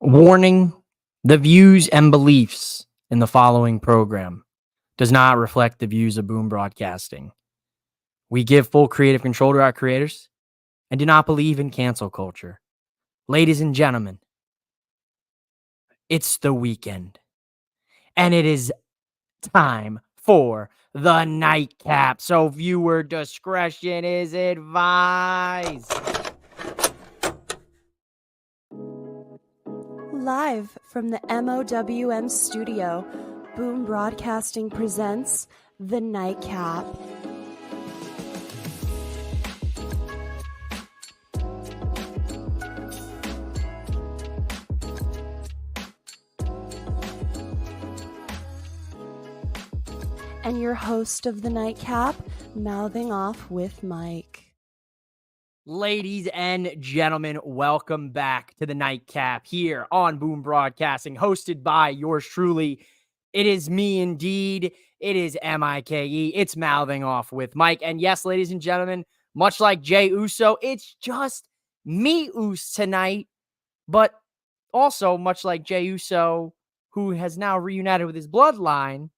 Warning: the views and beliefs in the following program does not reflect the views of Boom Broadcasting. We give full creative control to our creators and do not believe in cancel culture. Ladies and gentlemen, it's the weekend, and it is time for the Nightcap. So viewer discretion is advised. Live from the MOWM studio, Boom Broadcasting presents The Nightcap. And your host of The Nightcap, mouthing off with Mike. Ladies and gentlemen, welcome back to the Nightcap here on Boom Broadcasting, hosted by yours truly. It is me indeed. It is M-I-K-E. It's mouthing off with Mike. And yes, ladies and gentlemen, much like Jey Uso, it's just me Us tonight. But also, much like Jey Uso, who has now reunited with his bloodline,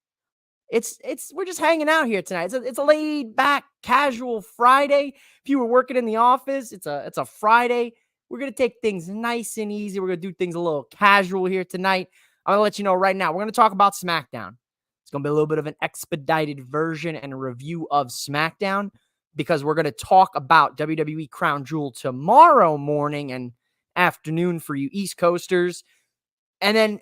we're just hanging out here tonight. It's a laid back, casual Friday. If you were working in the office, it's a Friday. We're gonna take things nice and easy. We're gonna do things a little casual here tonight. I'm gonna let you know right now. We're gonna talk about SmackDown. It's gonna be a little bit of an expedited version and a review of SmackDown because we're gonna talk about WWE Crown Jewel tomorrow morning and afternoon for you East Coasters, and then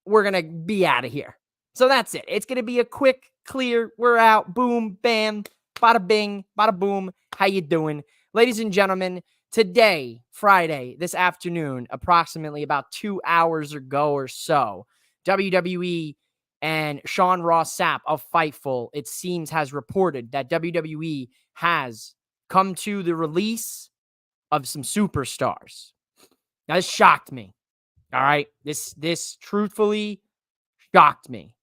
we're gonna be out of here. So that's it. It's going to be a quick, clear, we're out, boom, bam, bada bing, bada boom. How you doing? Ladies and gentlemen, today, Friday, this afternoon, approximately about 2 hours ago or so, WWE and Sean Ross Sapp of Fightful, it seems, has reported that WWE has come to the release of some superstars. Now, this shocked me. All right? This truthfully shocked me.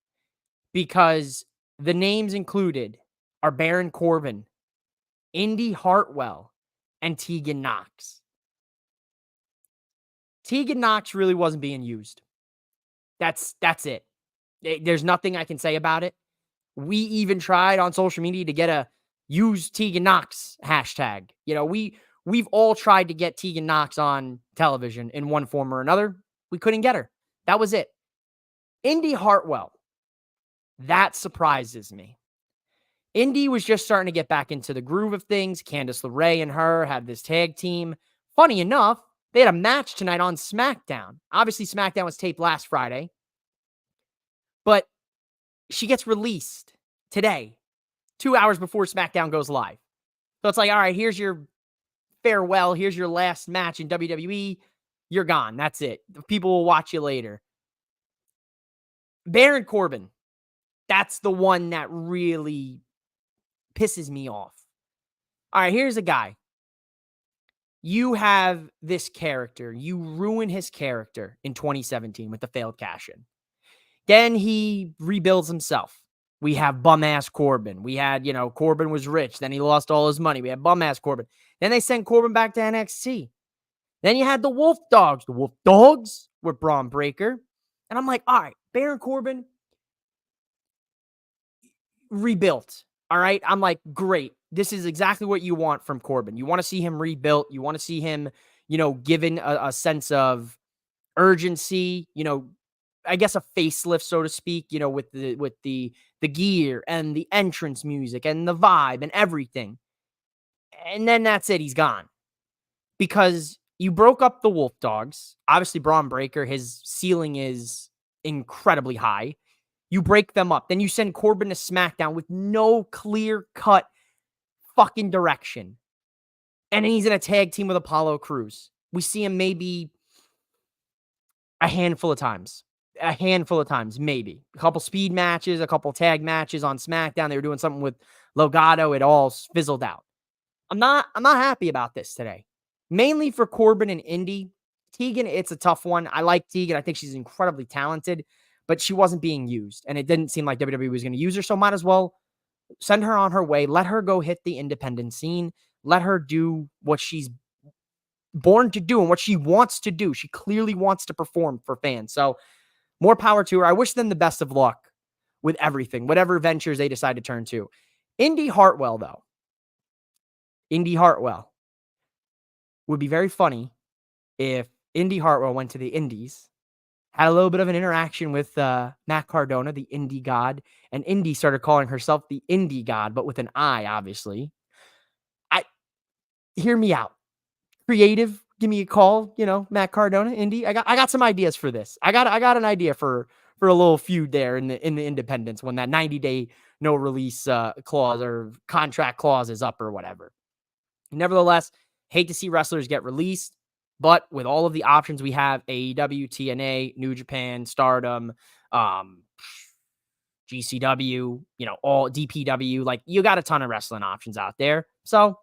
Because the names included are Baron Corbin, Indy Hartwell, and Tegan Knox. Tegan Knox really wasn't being used. That's it. There's nothing I can say about it. We even tried on social media to get a use Tegan Knox hashtag. You know, we've all tried to get Tegan Knox on television in one form or another. We couldn't get her. That was it. Indy Hartwell. That surprises me. Indy was just starting to get back into the groove of things. Candice LeRae and her had this tag team. Funny enough, they had a match tonight on SmackDown. Obviously, SmackDown was taped last Friday. But she gets released today, 2 hours before SmackDown goes live. So it's like, all right, here's your farewell. Here's your last match in WWE. You're gone. That's it. People will watch you later. Baron Corbin. That's the one that really pisses me off. All right, here's a guy. You have this character. You ruin his character in 2017 with the failed cash-in. Then he rebuilds himself. We have bum-ass Corbin. We had, Corbin was rich. Then he lost all his money. We had bum-ass Corbin. Then they sent Corbin back to NXT. Then you had the Wolf Dogs. The Wolf Dogs with Braun Breaker. And I'm like, all right, Baron Corbin rebuilt. All right. I'm like, great. This is exactly what you want from Corbin. You want to see him rebuilt. You want to see him, given a sense of urgency, I guess a facelift, so to speak, with the gear and the entrance music and the vibe and everything. And then that's it. He's gone because you broke up the Wolf Dogs. Obviously, Braun Breaker, his ceiling is incredibly high. You break them up. Then you send Corbin to SmackDown with no clear-cut fucking direction. And then he's in a tag team with Apollo Crews. We see him maybe a handful of times. A handful of times, maybe. A couple speed matches, a couple tag matches on SmackDown. They were doing something with Legado. It all fizzled out. I'm not happy about this today. Mainly for Corbin and Indy. Tegan, it's a tough one. I like Tegan. I think she's incredibly talented. But she wasn't being used, and it didn't seem like WWE was going to use her, so might as well send her on her way. Let her go hit the independent scene. Let her do what she's born to do and what she wants to do. She clearly wants to perform for fans. So more power to her. I wish them the best of luck with everything, whatever ventures they decide to turn to. Indy Hartwell, though. Indy Hartwell. Would be very funny if Indy Hartwell went to the Indies, had a little bit of an interaction with Matt Cardona, the Indy God, and Indy started calling herself the Indy God, but with an I, obviously. Hear me out. Creative, give me a call, Matt Cardona, Indy. I got some ideas for this. I got an idea for a little feud there in the independents when that 90-day no release clause or contract clause is up or whatever. Nevertheless, hate to see wrestlers get released, but with all of the options we have, AEW, TNA, New Japan, Stardom, GCW, all DPW, like you got a ton of wrestling options out there. So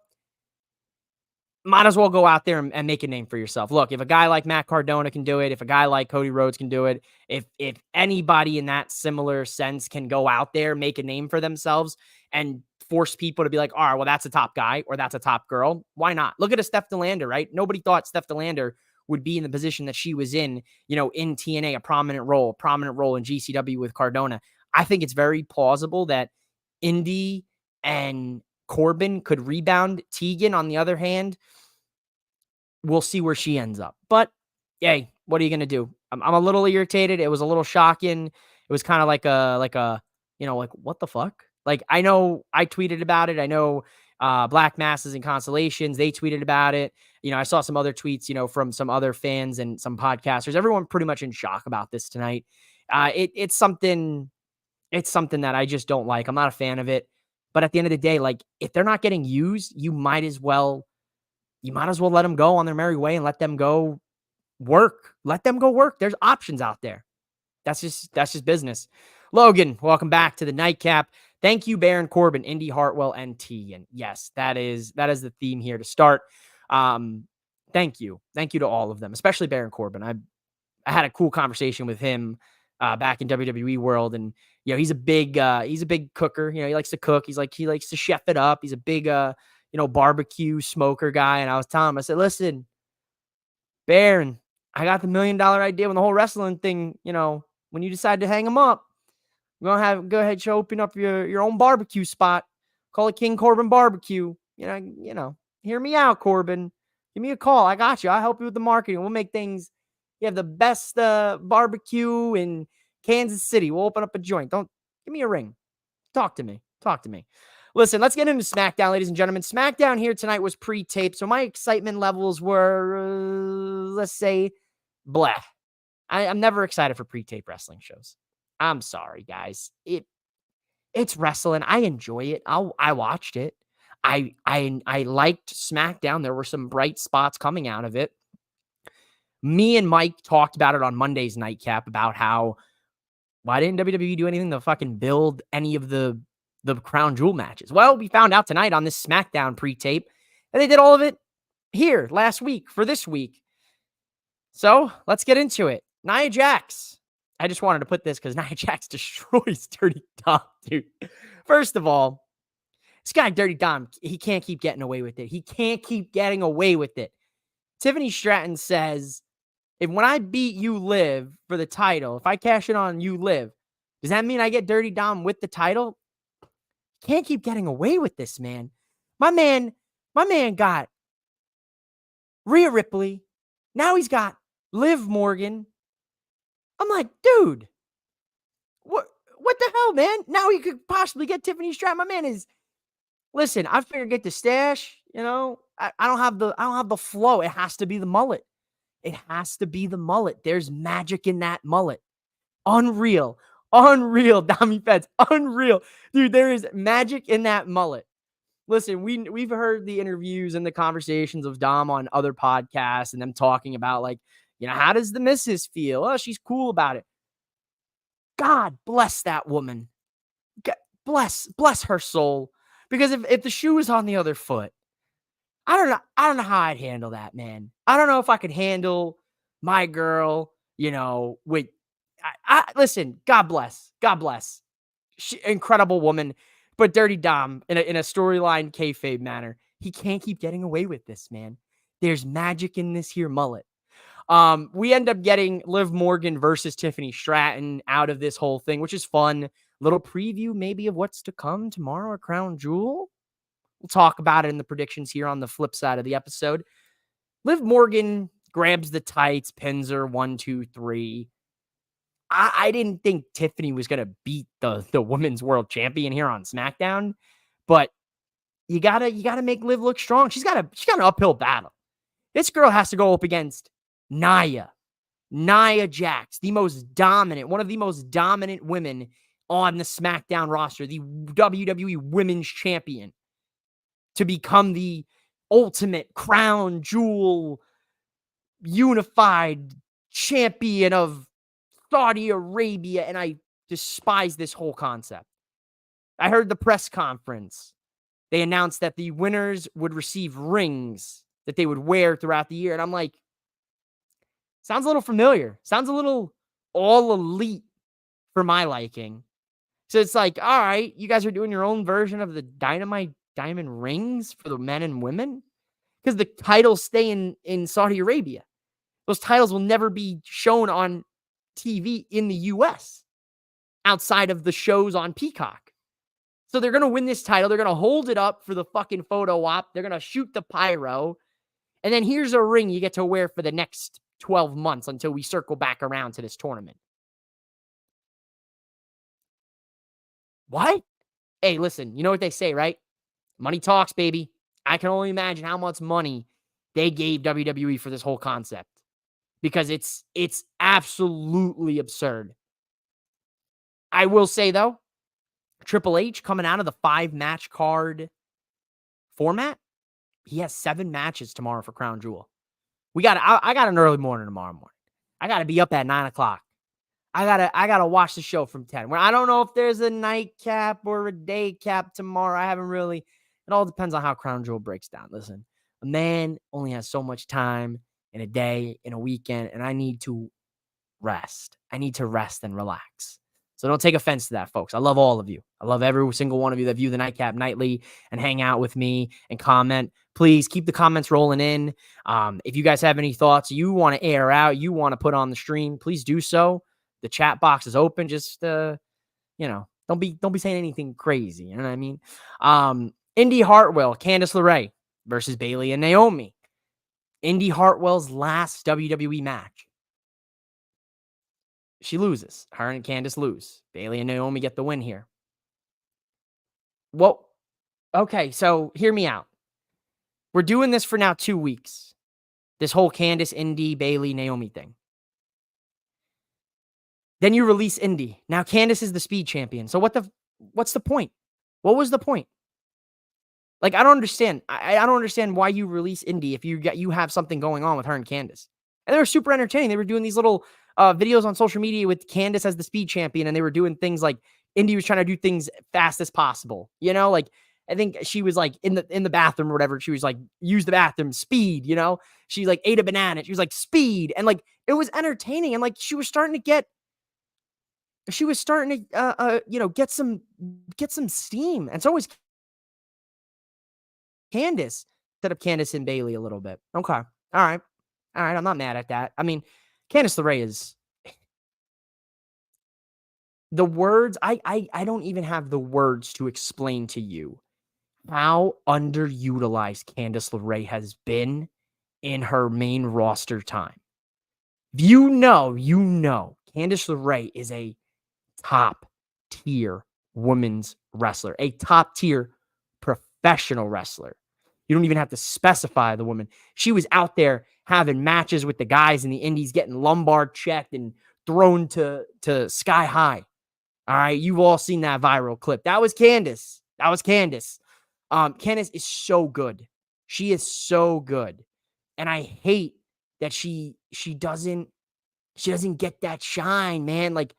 might as well go out there and make a name for yourself. Look, if a guy like Matt Cardona can do it, if a guy like Cody Rhodes can do it, if anybody in that similar sense can go out there, make a name for themselves and force people to be like, all right, well, that's a top guy or that's a top girl. Why not? Look at a Steph DeLander, right? Nobody thought Steph DeLander would be in the position that she was in TNA, a prominent role in GCW with Cardona. I think it's very plausible that Indy and Corbin could rebound. Tegan, on the other hand, we'll see where she ends up. But, hey, what are you going to do? I'm a little irritated. It was a little shocking. It was kind of like what the fuck? Like, I know I tweeted about it. I know Black Masses and Constellations, they tweeted about it. I saw some other tweets, from some other fans and some podcasters. Everyone pretty much in shock about this tonight. It's something that I just don't like. I'm not a fan of it. But at the end of the day, like, if they're not getting used, you might as well let them go on their merry way and let them go work. Let them go work. There's options out there. That's just business. Logan, welcome back to the Nightcap. Thank you, Baron Corbin, Indy Hartwell, and Tegan. Yes, that is the theme here to start. Thank you to all of them, especially Baron Corbin. I had a cool conversation with him back in WWE world, and he's a big cooker. He likes to cook. He likes to chef it up. He's a big barbecue smoker guy. And I was telling him, I said, listen, Baron, I got the $1 million idea when the whole wrestling thing, when you decide to hang him up, we're going to go ahead, open up your own barbecue spot. Call it King Corbin Barbecue. Hear me out, Corbin. Give me a call. I got you. I'll help you with the marketing. We'll make things. You have the best barbecue in Kansas City. We'll open up a joint. Don't give me a ring. Talk to me. Listen, let's get into SmackDown, ladies and gentlemen. SmackDown here tonight was pre-taped, so my excitement levels were, let's say, blah. I'm never excited for pre-tape wrestling shows. I'm sorry, guys. It's wrestling. I enjoy it. I watched it. I liked SmackDown. There were some bright spots coming out of it. Me and Mike talked about it on Monday's Nightcap about how why didn't WWE do anything to fucking build any of the crown jewel matches? Well, we found out tonight on this SmackDown pre-tape that they did all of it here last week for this week. So let's get into it. Nia Jax. I just wanted to put this because Nia Jax destroys Dirty Dom, dude. First of all, this guy, Dirty Dom, he can't keep getting away with it. Tiffany Stratton says, when I beat You Live for the title, if I cash in on You Live, does that mean I get Dirty Dom with the title? Can't keep getting away with this, man. My man got Rhea Ripley. Now he's got Liv Morgan. I'm like, dude, what the hell, man? Now he could possibly get Tiffany Stratton. My man is, listen, I figured get the stash, I don't have the flow. It has to be the mullet. There's magic in that mullet. Unreal, Dami Feds. Unreal. Dude, there is magic in that mullet. Listen, we've heard the interviews and the conversations of Dom on other podcasts and them talking about, like, how does the missus feel? Oh, she's cool about it. God bless that woman. God, bless her soul. Because if the shoe was on the other foot, I don't know how I'd handle that, man. I don't know if I could handle my girl, with listen, God bless. Incredible woman, but Dirty Dom in a storyline kayfabe manner. He can't keep getting away with this, man. there's magic in this here mullet. We end up getting Liv Morgan versus Tiffany Stratton out of this whole thing, which is fun. Little preview maybe of what's to come tomorrow at Crown Jewel. We'll talk about it in the predictions here on the flip side of the episode. Liv Morgan grabs the tights, pins her 1, 2, 3. I didn't think Tiffany was gonna beat the women's world champion here on SmackDown, but you gotta make Liv look strong. She's got an uphill battle. This girl has to go up against Nia Jax, one of the most dominant women on the SmackDown roster, the WWE Women's Champion, to become the ultimate crown jewel unified champion of Saudi Arabia. And I despise this whole concept. I heard the press conference. They announced that the winners would receive rings that they would wear throughout the year. And I'm like, sounds a little familiar. Sounds a little all elite for my liking. So it's like, all right, you guys are doing your own version of the Dynamite Diamond rings for the men and women? Because the titles stay in Saudi Arabia. Those titles will never be shown on TV in the U.S. outside of the shows on Peacock. So they're going to win this title. They're going to hold it up for the fucking photo op. They're going to shoot the pyro. And then here's a ring you get to wear for the next 12 months until we circle back around to this tournament. What? Hey, listen, you know what they say, right? Money talks, baby. I can only imagine how much money they gave WWE for this whole concept, because it's absolutely absurd. I will say, though, Triple H coming out of the 5-match card format, he has 7 matches tomorrow for Crown Jewel. I got an early morning tomorrow morning. I got to be up at 9 o'clock. I gotta watch the show from 10. Well, I don't know if there's a nightcap or a day cap tomorrow. I haven't really. It all depends on how Crown Jewel breaks down. Listen, a man only has so much time in a day, in a weekend, and I need to rest. I need to rest and relax. So don't take offense to that, folks. I love all of you. I love every single one of you that view the Nightcap nightly and hang out with me and comment. Please keep the comments rolling in. If you guys have any thoughts you want to air out, you want to put on the stream, please do so. The chat box is open. Just don't be saying anything crazy. You know what I mean? Indy Hartwell, Candice LeRae versus Bayley and Naomi. Indy Hartwell's last WWE match. She loses. Her and Candice lose. Bayley and Naomi get the win here. Well, okay, so hear me out. We're doing this for now 2 weeks. This whole Candice, Indy, Bayley, Naomi thing. Then you release Indy. Now Candice is the speed champion. So what's the point? What was the point? Like, I don't understand. I don't understand why you release Indy if you have something going on with her and Candice. And they were super entertaining. They were doing these little videos on social media with Candice as the speed champion, and they were doing things like Indy was trying to do things fast as possible. You know, like I think she was like in the bathroom or whatever. She was like, use the bathroom, speed, you know? She like ate a banana. She was like, speed. And like it was entertaining. And like she was starting to get get some steam. And so was Candice, instead of Candice and Bayley a little bit. Okay. All right. I'm not mad at that. I mean, Candice LeRae is the words. I don't even have the words to explain to you how underutilized Candice LeRae has been in her main roster time. You know, Candice LeRae is a top tier women's wrestler, a top tier professional wrestler. You don't even have to specify the woman. She was out there having matches with the guys in the indies, getting lumbar checked and thrown to sky high. All right. You've all seen that viral clip. That was Candice. Candice is so good. She is so good. And I hate that she doesn't get that shine, man. Like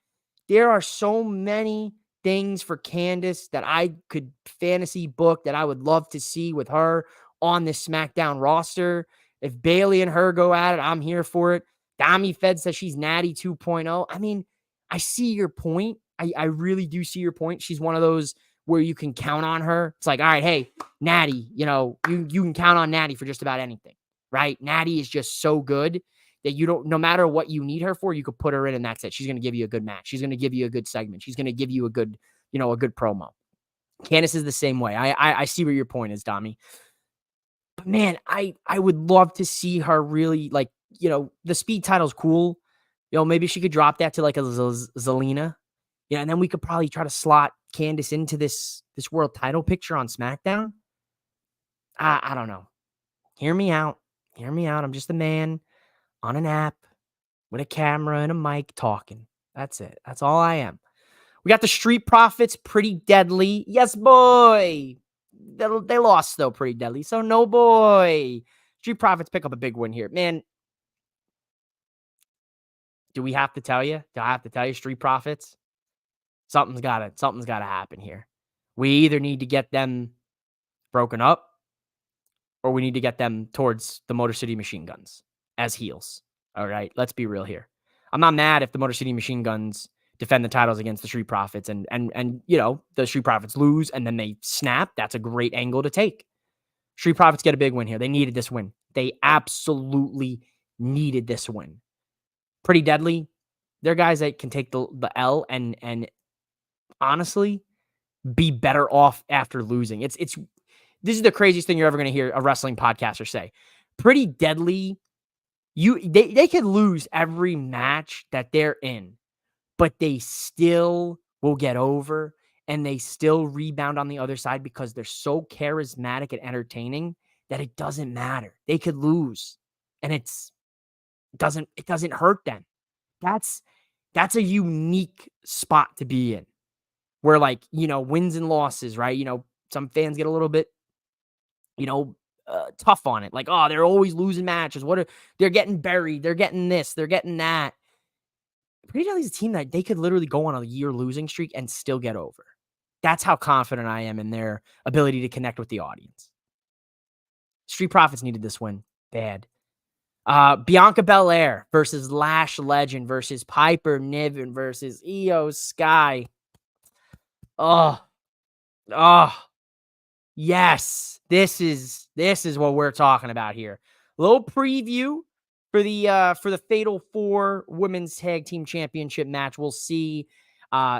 there are so many things for Candice that I could fantasy book that I would love to see with her on this SmackDown roster. If Bayley and her go at it, I'm here for it. Dami Fed says she's Natty 2.0. I mean, I see your point. I really do see your point. She's one of those where you can count on her. It's like, all right, hey, Natty, you can count on Natty for just about anything, right? Natty is just so good that you don't, no matter what you need her for, you could put her in and that's it. She's going to give you a good match. She's going to give you a good segment. She's going to give you a good, a good promo. Candice is the same way. I see where your point is, Dami. But man, I would love to see her really, like, the speed title's cool. Maybe she could drop that to like a Zelina. And then we could probably try to slot Candice into this world title picture on SmackDown. I don't know. Hear me out. Hear me out. I'm just a man on an app with a camera and a mic talking. That's it. That's all I am. We got the Street Profits, Pretty Deadly. Yes, boy. They lost, though, Pretty Deadly. So, no, boy. Street Profits pick up a big win here. Man, do we have to tell you? Do I have to tell you, Street Profits? Something's gotta happen here. We either need to get them broken up or we need to get them towards the Motor City Machine Guns as heels. All right, let's be real here. I'm not mad if the Motor City Machine Guns defend the titles against the Street Profits and the Street Profits lose and then they snap. That's a great angle to take. Street Profits get a big win here. They needed this win. They absolutely needed this win. Pretty Deadly. They're guys that can take the L and honestly be better off after losing. This is the craziest thing you're ever going to hear a wrestling podcaster say. Pretty Deadly. They could lose every match that they're in, but they still will get over and they still rebound on the other side because they're so charismatic and entertaining that it doesn't matter. They could lose and it doesn't hurt them. That's a unique spot to be in where, like, wins and losses, right? Some fans get a little bit, tough on it. Like, oh, they're always losing matches. They're getting buried. They're getting this. They're getting that. Pretty Deadly's a team that they could literally go on a year losing streak and still get over. That's how confident I am in their ability to connect with the audience. Street Profits needed this win bad. Bianca Belair versus Lash Legend versus Piper Niven versus Io Sky. Oh, yes. This is what we're talking about here. Little preview for the Fatal 4 Women's Tag Team Championship match. We'll see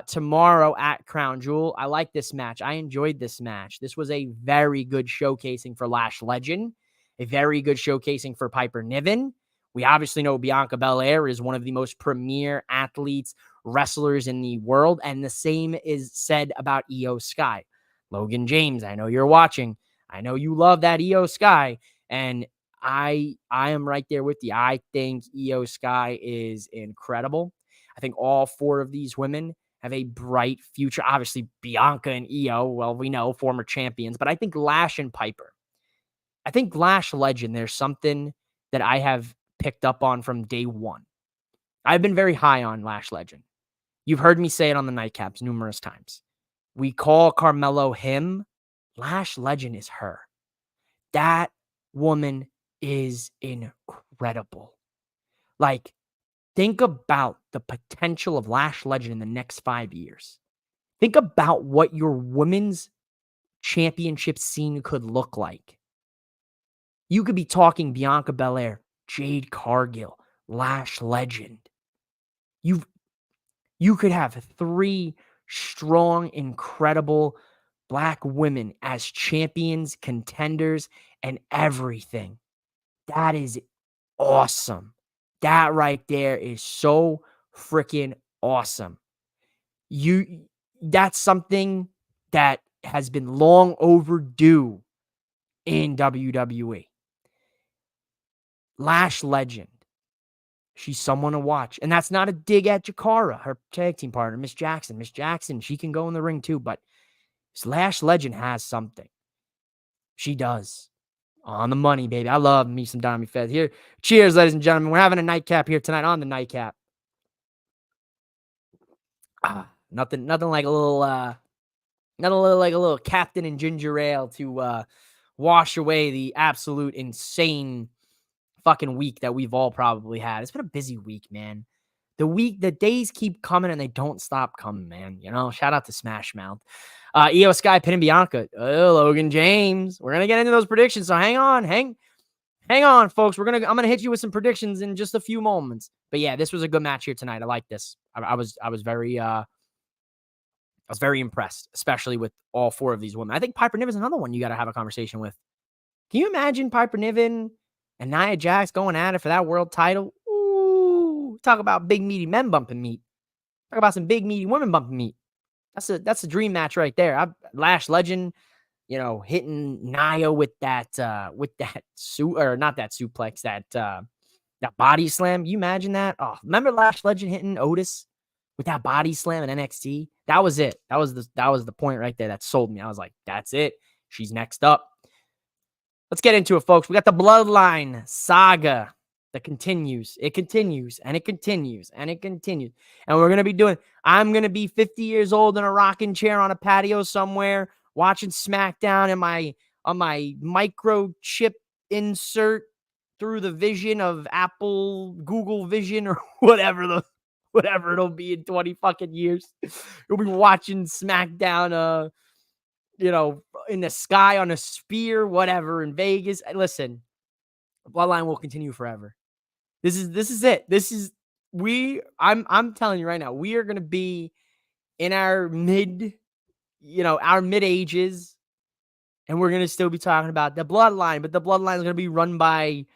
tomorrow at Crown Jewel. I like this match. I enjoyed this match. This was a very good showcasing for Lash Legend, a very good showcasing for Piper Niven. We obviously know Bianca Belair is one of the most premier athletes, wrestlers in the world, and the same is said about Io Sky. Logan James, I know you're watching. I know you love that Io Sky, and I am right there with you. I think Io Sky is incredible. I think all 4 of these women have a bright future. Obviously, Bianca and Io, well, we know, former champions, but I think Lash and Piper. I think Lash Legend, there's something that I have picked up on from day one. I've been very high on Lash Legend. You've heard me say it on the Nightcaps numerous times. We call Carmelo him. Lash Legend is her. That woman is incredible. Like, think about the potential of Lash Legend in the next 5 years. Think about what your women's championship scene could look like. You could be talking Bianca Belair, Jade Cargill, Lash Legend. You could have 3 strong, incredible Black women as champions, contenders, and everything. That is awesome. That right there is so freaking awesome. That's something that has been long overdue in WWE. Lash Legend. She's someone to watch. And that's not a dig at Jakara, her tag team partner, Miss Jackson. Miss Jackson, she can go in the ring too, but Lash Legend has something. She does. On the money, baby. I love me some Dami Fez. Here, cheers, ladies and gentlemen. We're having a nightcap here tonight on the Nightcap. Nothing like a little Captain and Ginger Ale to wash away the absolute insane fucking week that we've all probably had. It's been a busy week, man. The days keep coming and they don't stop coming, man. Shout out to Smash Mouth. Io Sky, pinning Bianca. Logan James. We're going to get into those predictions. So hang on. Hang Hang on, folks. I'm gonna hit you with some predictions in just a few moments. But yeah, this was a good match here tonight. I like this. I was very impressed, especially with all four of these women. I think Piper Niven's another one you got to have a conversation with. Can you imagine Piper Niven and Nia Jax going at it for that world title? Ooh, talk about big meaty men bumping meat. Talk about some big meaty women bumping meat. That's a dream match right there. Lash Legend, hitting Nia with that or not that suplex, that body slam. You imagine that? Oh, remember Lash Legend hitting Otis with that body slam in NXT? That was it. That was the point right there that sold me. I was like, that's it. She's next up. Let's get into it, folks. We got the Bloodline saga that continues. It continues and it continues and it continues. And we're going to be I'm going to be 50 years old in a rocking chair on a patio somewhere watching SmackDown on my microchip insert through the vision of Apple, Google Vision, or whatever it'll be in 20 fucking years. You'll be watching SmackDown, in the sky on a sphere, whatever, in Vegas. Listen, Bloodline will continue forever. This is it. I'm telling you right now, we are gonna be in our mid ages, and we're gonna still be talking about the Bloodline, but the Bloodline is gonna be run by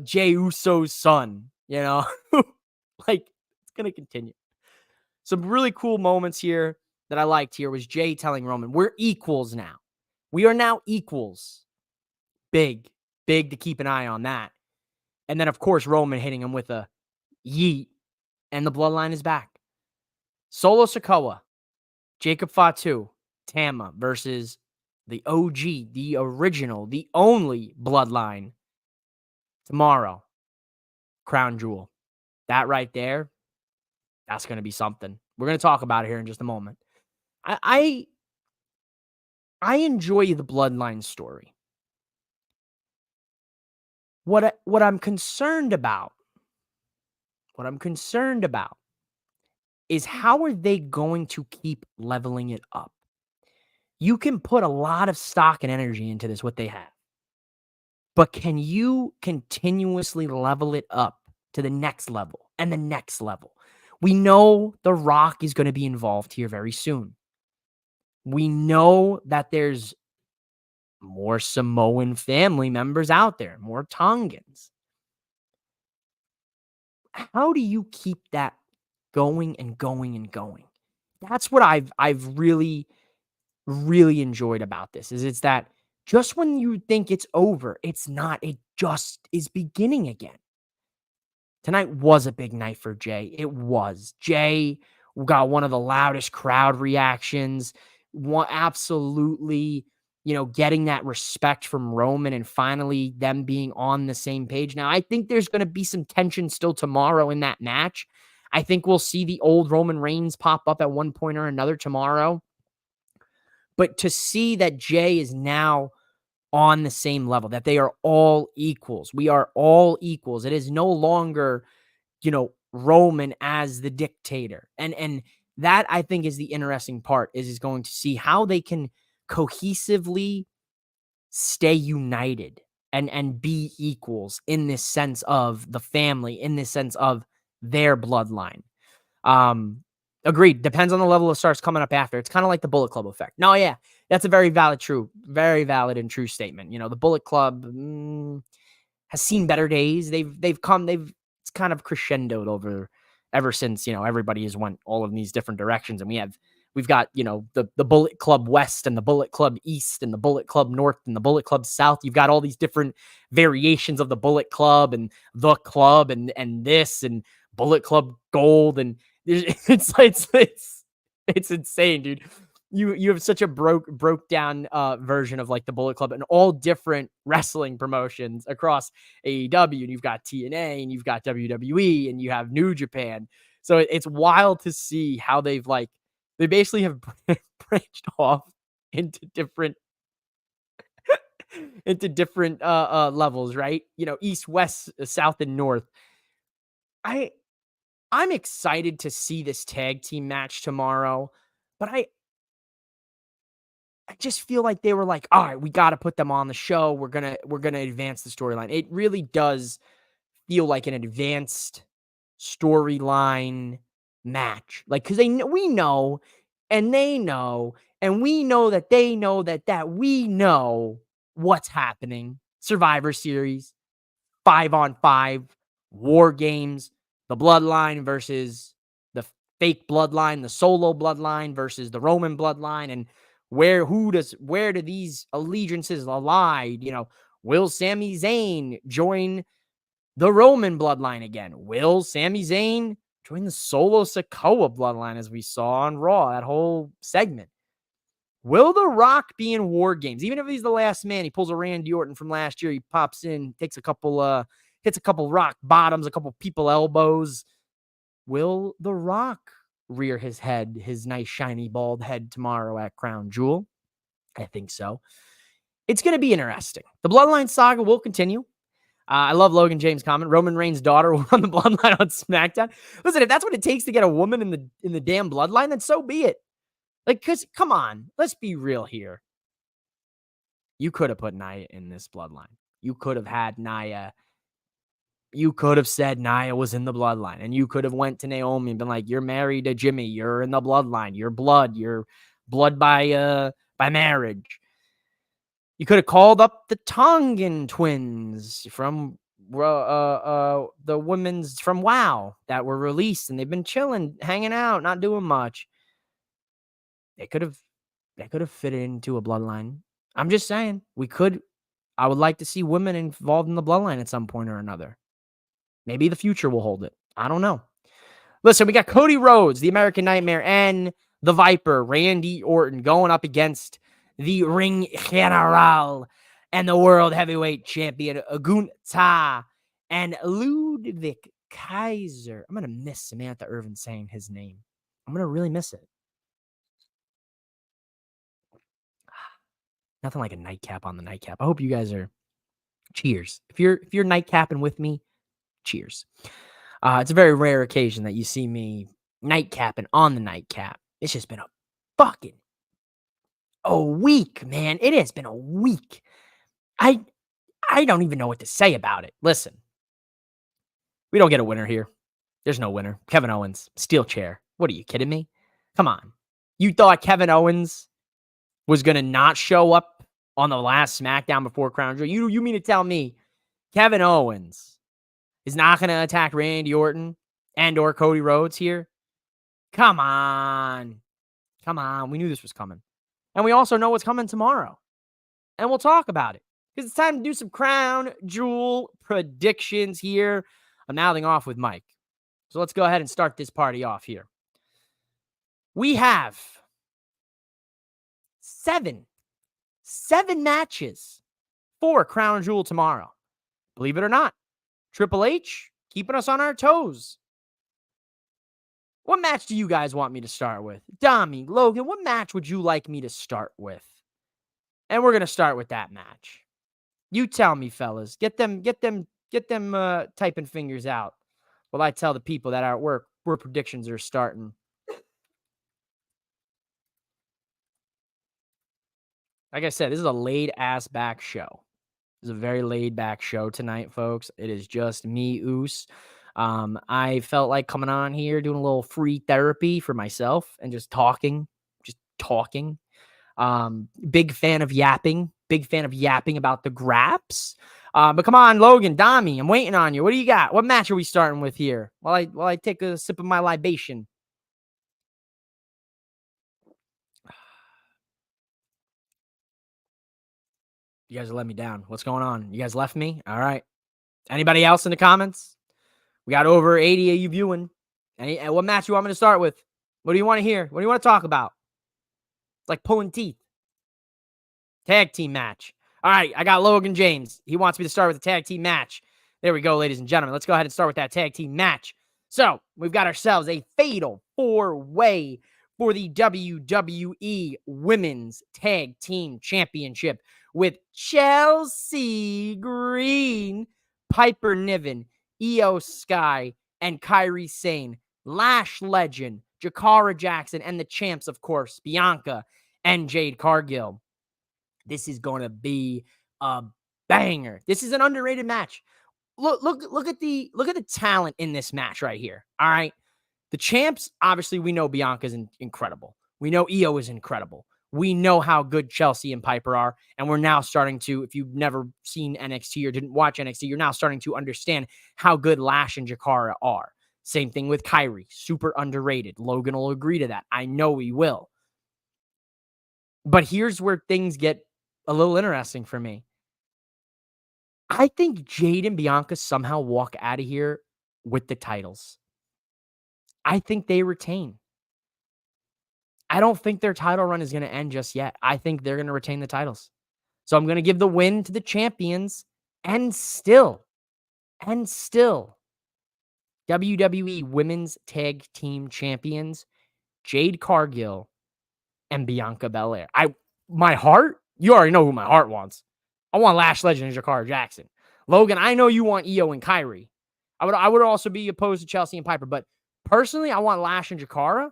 Jey Uso's son. Like it's gonna continue. Some really cool moments here that I liked here was Jey telling Roman, "We're equals now. We are now equals." Big to keep an eye on that. And then, of course, Roman hitting him with a yeet, and the Bloodline is back. Solo Sikoa, Jacob Fatu, Tama versus the OG, the original, the only Bloodline tomorrow. Crown Jewel. That right there, that's going to be something. We're going to talk about it here in just a moment. I enjoy the Bloodline story. What I'm concerned about is how are they going to keep leveling it up? You can put a lot of stock and energy into this, what they have. But can you continuously level it up to the next level and the next level? We know The Rock is going to be involved here very soon. We know that there's more Samoan family members out there, more Tongans. How do you keep that going and going and going? That's what I've really enjoyed about this it's that just when you think it's over, it's not. It just is beginning again. Tonight was a big night for Jey. It was. Jey got one of the loudest crowd reactions. Absolutely, getting that respect from Roman and finally them being on the same page. Now, I think there's going to be some tension still tomorrow in that match. I think we'll see the old Roman Reigns pop up at one point or another tomorrow. But to see that Jey is now on the same level, that they are all equals. We are all equals. It is no longer, Roman as the dictator. And that I think is the interesting part is going to see how they can cohesively stay united and be equals in this sense of the family, in this sense of their bloodline. Agreed. Depends on the level of stars coming up after. It's kind of like the Bullet Club effect. No, yeah, that's a very valid and true statement. The Bullet Club has seen better days. It's kind of crescendoed ever since, everybody has went all of these different directions. And we've got, the Bullet Club West and the Bullet Club East and the Bullet Club North and the Bullet Club South. You've got all these different variations of the Bullet Club and the club and this and Bullet Club Gold. And it's insane, dude. You have such a broke down version of like the Bullet Club and all different wrestling promotions across AEW, and you've got TNA and you've got WWE and you have New Japan. So it's wild to see how they basically have branched off into different levels, right? East, west, south, and north. I'm excited to see this tag team match tomorrow, but I just feel like they were like, all right, we got to put them on the show. We're gonna advance the storyline. It really does feel like an advanced storyline match. Like, because we know, and they know, and we know that they know that we know what's happening. Survivor Series, 5-on-5, War Games, the Bloodline versus the fake Bloodline, the solo Bloodline versus the Roman Bloodline, and where do these allegiances lie? Will Sami Zayn join the Roman Bloodline again? Will Sami Zayn join the solo Sikoa Bloodline as we saw on Raw, that whole segment? Will The Rock be in War Games? Even if he's the last man, he pulls a Randy Orton from last year. He pops in, takes a couple, hits a couple rock bottoms, a couple people elbows. Will The Rock rear his head, his nice shiny bald head tomorrow at Crown Jewel? I think so. It's going to be interesting. The Bloodline saga will continue. I love Logan James' comment. Roman Reigns' daughter will run the Bloodline on SmackDown. Listen, if that's what it takes to get a woman in the damn Bloodline, then so be it. Like, because, come on, let's be real here. You could have put Nia in this Bloodline. You could have had Nia. You could have said Nia was in the Bloodline, and you could have went to Naomi and been like, "You're married to Jimmy. You're in the Bloodline. You're blood by marriage." You could have called up the Tongan twins from the women's from WoW that were released, and they've been chilling, hanging out, not doing much. They could have fit into a Bloodline. I'm just saying, I would like to see women involved in the Bloodline at some point or another. Maybe the future will hold it. I don't know. Listen, we got Cody Rhodes, the American Nightmare, and the Viper, Randy Orton, going up against the Ring General and the World Heavyweight Champion, Gunther, and Ludwig Kaiser. I'm going to miss Samantha Irvin saying his name. I'm going to really miss it. Nothing like a nightcap on the nightcap. I hope you guys are. Cheers. If you're nightcapping with me, cheers. It's a very rare occasion that you see me nightcapping on the nightcap. It's just been a week, man. It has been a week. I don't even know what to say about it. Listen, we don't get a winner here. There's no winner. Kevin Owens, steel chair. What are you kidding me? Come on. You thought Kevin Owens was going to not show up on the last SmackDown before Crown Jewel? You mean to tell me Kevin Owens is not going to attack Randy Orton and or Cody Rhodes here? Come on. We knew this was coming. And we also know what's coming tomorrow. And we'll talk about it. Because it's time to do some Crown Jewel predictions here. I'm mouthing off with Mike. So let's go ahead and start this party off here. We have seven matches for Crown Jewel tomorrow. Believe it or not, Triple H keeping us on our toes. What match do you guys want me to start with? Dami, Logan, what match would you like me to start with? And we're going to start with that match. You tell me, fellas. Get them typing fingers out while I tell the people that are at work where predictions are starting. Like I said, this is a laid-ass back show. This is a very laid-back show tonight, folks. It is just me, Oos. I felt like coming on here, doing a little free therapy for myself and just talking. Big fan of yapping. Big fan of yapping about the graps. But come on, Logan, Dami, I'm waiting on you. What do you got? What match are we starting with here? While I take a sip of my libation. You guys let me down. What's going on? You guys left me? All right. Anybody else in the comments? We got over 80 of you viewing. And what match you want me to start with? What do you want to hear? What do you want to talk about? It's like pulling teeth. Tag team match. All right, I got Logan James. He wants me to start with a tag team match. There we go, ladies and gentlemen. Let's go ahead and start with that tag team match. So, we've got ourselves a fatal 4-way for the WWE Women's Tag Team Championship with Chelsea Green, Piper Niven, Io Sky, and Kairi Sane, Lash Legend, Jakara Jackson, and the champs, of course, Bianca and Jade Cargill. This is going to be a banger. This is an underrated match. Look at the talent in this match right here. All right. The champs, obviously, we know Bianca's incredible. We know Io is incredible. We know how good Chelsea and Piper are. And we're now starting to, if you've never seen NXT or didn't watch NXT, you're now starting to understand how good Lash and Jakara are. Same thing with Kyrie. Super underrated. Logan will agree to that. I know he will. But here's where things get a little interesting for me. I think Jade and Bianca somehow walk out of here with the titles. I think they retain. I don't think their title run is going to end just yet. I think they're going to retain the titles. So I'm going to give the win to the champions and still, WWE Women's Tag Team Champions, Jade Cargill and Bianca Belair. My heart, you already know who my heart wants. I want Lash Legend and Jakara Jackson. Logan, I know you want Io and Kyrie. I would also be opposed to Chelsea and Piper, but personally, I want Lash and Jakara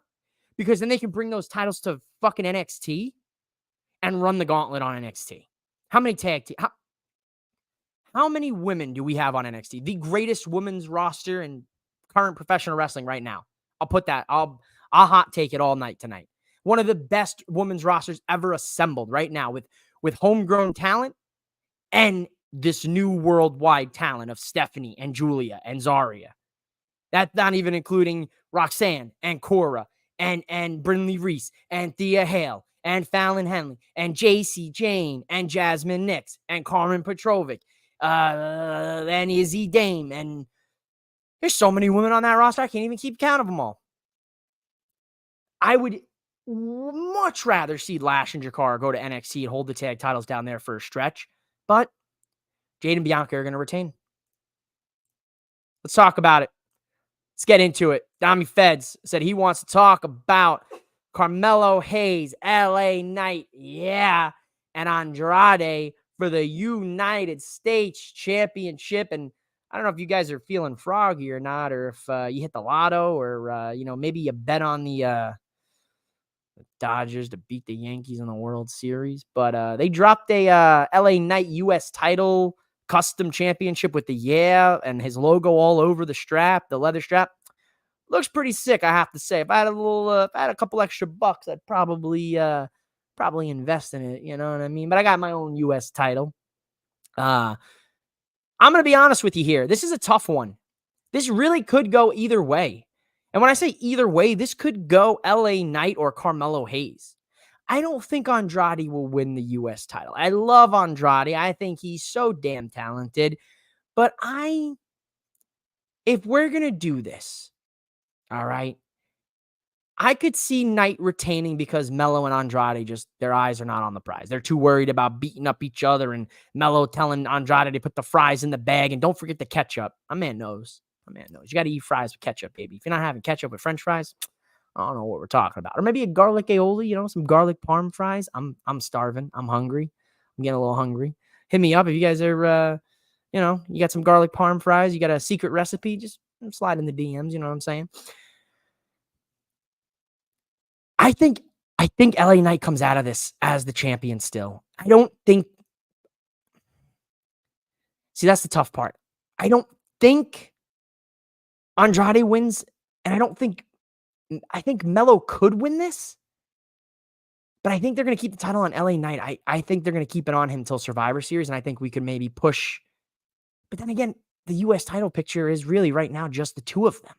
because then they can bring those titles to fucking NXT and run the gauntlet on NXT. How many tag team? How many women do we have on NXT? The greatest women's roster in current professional wrestling right now. I'll put that. I'll hot take it all night tonight. One of the best women's rosters ever assembled right now with homegrown talent and this new worldwide talent of Stephanie and Julia and Zarya. That's not even including Roxanne and Cora and Brinley Reese and Thea Hale and Fallon Henley and JC Jane and Jasmine Nix and Carmen Petrovic and Izzy Dame. And there's so many women on that roster, I can't even keep count of them all. I would much rather see Lash and Jakara go to NXT and hold the tag titles down there for a stretch. But Jade and Bianca are going to retain. Let's talk about it. Let's get into it. Dami Feds said he wants to talk about Carmelo Hayes, LA Knight, yeah, and Andrade for the United States Championship. And I don't know if you guys are feeling froggy or not, or if you hit the lotto, or maybe you bet on the Dodgers to beat the Yankees in the World Series. But they dropped a LA Knight U.S. title custom championship with the and his logo all over the strap, the leather strap. Looks pretty sick, I have to say. If I had a couple extra bucks, I'd probably invest in it. You know what I mean? But I got my own U.S. title. I'm gonna be honest with you here. This is a tough one. This really could go either way. And when I say either way, this could go LA Knight or Carmelo Hayes. I don't think Andrade will win the U.S. title. I love Andrade. I think he's so damn talented. But if we're going to do this, all right, I could see Knight retaining because Melo and Andrade their eyes are not on the prize. They're too worried about beating up each other and Melo telling Andrade to put the fries in the bag and don't forget the ketchup. My man knows. You got to eat fries with ketchup, baby. If you're not having ketchup with French fries, I don't know what we're talking about. Or maybe a garlic aioli, some garlic parm fries. I'm starving. I'm hungry. I'm getting a little hungry. Hit me up if you guys are, you got some garlic parm fries. You got a secret recipe. Just slide in the DMs. You know what I'm saying? I think LA Knight comes out of this as the champion still. I don't think. See, that's the tough part. I don't think Andrade wins, and I think Melo could win this, but I think they're going to keep the title on LA Knight. I think they're going to keep it on him until Survivor Series, and I think we could maybe push. But then again, the U.S. title picture is really right now just the two of them.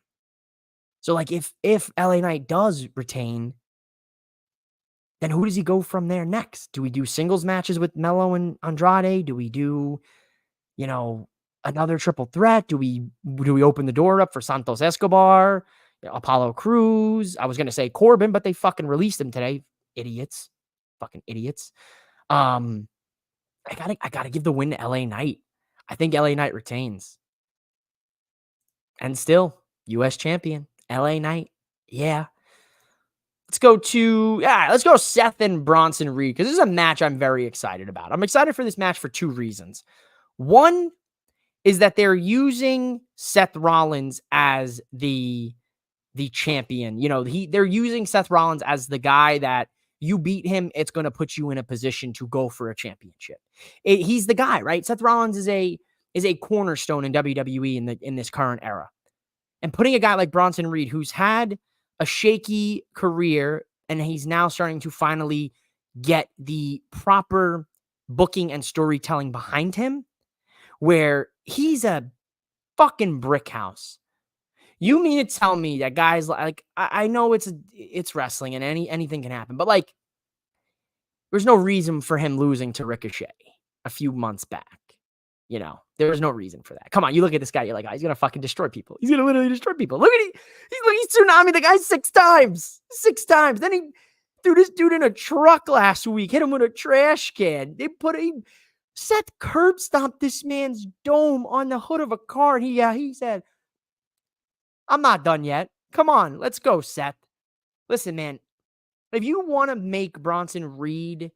So, like, if LA Knight does retain, then who does he go from there next? Do we do singles matches with Melo and Andrade? Do we do, another triple threat? Do we open the door up for Santos Escobar? Apollo Crews. I was going to say Corbin, but they fucking released him today. Idiots. Fucking idiots. I gotta give the win to LA Knight. I think LA Knight retains. And still, US champion. LA Knight. Yeah. Let's go Seth and Bronson Reed, because this is a match I'm very excited about. I'm excited for this match for two reasons. One is that they're using Seth Rollins as the champion. They're using Seth Rollins as the guy that You beat him, it's going to put you in a position to go for a championship. He's the guy, right? Seth Rollins is a cornerstone in WWE in this current era. And putting a guy like Bronson Reed, who's had a shaky career, and he's now starting to finally get the proper booking and storytelling behind him, where he's a fucking brick house. You mean to tell me that guys like I know it's wrestling and anything can happen, but like there's no reason for him losing to Ricochet a few months back. You know, there's no reason for that. Come on, you look at this guy, you're like, oh, he's gonna fucking destroy people. He's gonna literally destroy people. Look at he's tsunami the guy 6 times. 6 times. Then he threw this dude in a truck last week, hit him with a trash can. Seth curb stomped this man's dome on the hood of a car. And he said, I'm not done yet. Come on, let's go, Seth. Listen, man, if you want to make Bronson Reed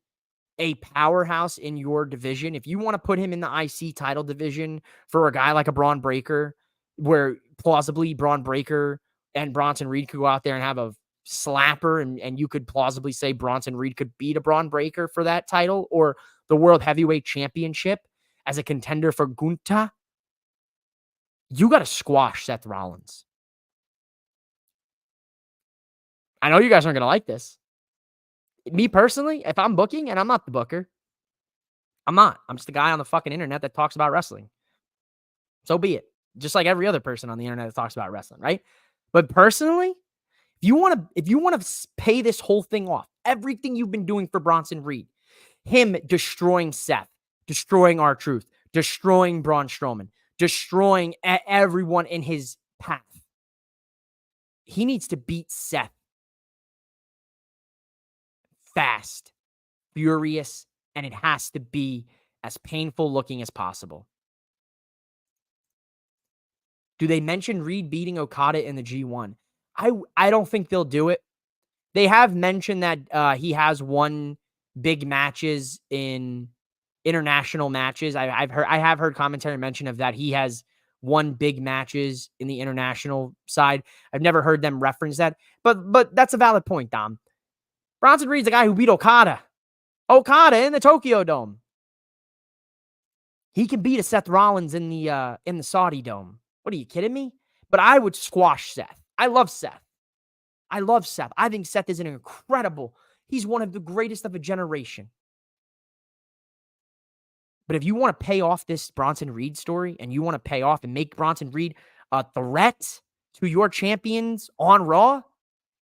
a powerhouse in your division, if you want to put him in the IC title division for a guy like a Braun Breaker, where plausibly Braun Breaker and Bronson Reed could go out there and have a slapper, and you could plausibly say Bronson Reed could beat a Braun Breaker for that title or the World Heavyweight Championship as a contender for Gunta, you got to squash Seth Rollins. I know you guys aren't going to like this. Me personally, if I'm booking, and I'm not the booker, I'm not. I'm just a guy on the fucking internet that talks about wrestling. So be it. Just like every other person on the internet that talks about wrestling, right? But personally, if you want to pay this whole thing off, everything you've been doing for Bronson Reed, him destroying Seth, destroying R-Truth, destroying Braun Strowman, destroying everyone in his path, he needs to beat Seth fast, furious, and it has to be as painful looking as possible. Do they mention Reed beating Okada in the G1? I don't think they'll do it. They have mentioned that he has won big matches in international matches. I have heard commentary mention of that. He has won big matches in the international side. I've never heard them reference that, but that's a valid point, Dom. Bronson Reed's the guy who beat Okada in the Tokyo Dome. He can beat a Seth Rollins in the Saudi Dome. What are you kidding me? But I would squash Seth. I love Seth. I think Seth is an incredible. He's one of the greatest of a generation. But if you want to pay off this Bronson Reed story and you want to pay off and make Bronson Reed a threat to your champions on Raw,